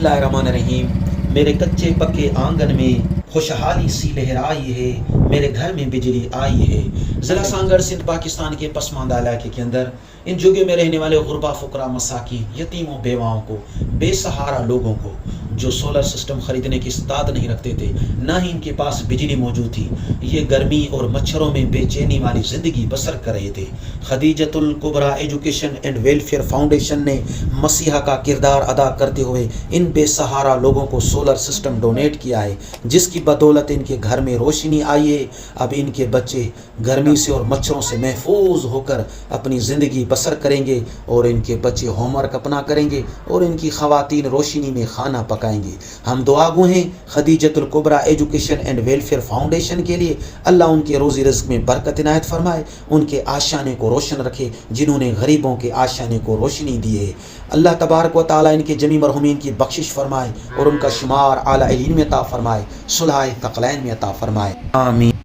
اللہ الرحمن الرحیم۔ میرے کچے پکے آنگن میں خوشحالی سی لہرائی ہے، میرے گھر میں بجلی آئی ہے۔ ضلع سانگڑ سندھ پاکستان کے پسماندہ علاقے کے اندر ان جگہوں میں رہنے والے غربا فقراء مساکین یتیموں بیواؤں کو بے سہارا لوگوں کو جو سولر سسٹم خریدنے کی استطاعت نہیں رکھتے تھے، نہ ہی ان کے پاس بجلی موجود تھی، یہ گرمی اور مچھروں میں بے چینی والی زندگی بسر کر رہے تھے۔ خدیجۃ الکبریٰ ایجوکیشن اینڈ ویلفیئر فاؤنڈیشن نے مسیحا کا کردار ادا کرتے ہوئے ان بے سہارا لوگوں کو سولر سسٹم ڈونیٹ کیا ہے، جس کی بدولت ان کے گھر میں روشنی آئی ہے۔ اب ان کے بچے گرمی سے اور مچھروں سے محفوظ ہو کر اپنی زندگی بسر کریں گے، اور ان کے بچے ہوم ورک اپنا کریں گے، اور ان کی خواتین روشنی میں کھانا پکائیں گے۔ ہم دعا گو ہیں خدیجۃ الکبریٰ ایجوکیشن اینڈ ویلفیئر فاؤنڈیشن کے لیے، اللہ ان کے روزی رزق میں برکت عنایت فرمائے، ان کے آشیانے کو روشن رکھے جنہوں نے غریبوں کے آشیانے کو روشنی دی ہے۔ اللہ تبارک و تعالیٰ ان کے جمیع مرحومین کی بخشش فرمائے اور ان کا شمار اعلیٰ علین میں عطا فرمائے، صلح ثقلین میں عطا فرمائے، آمین۔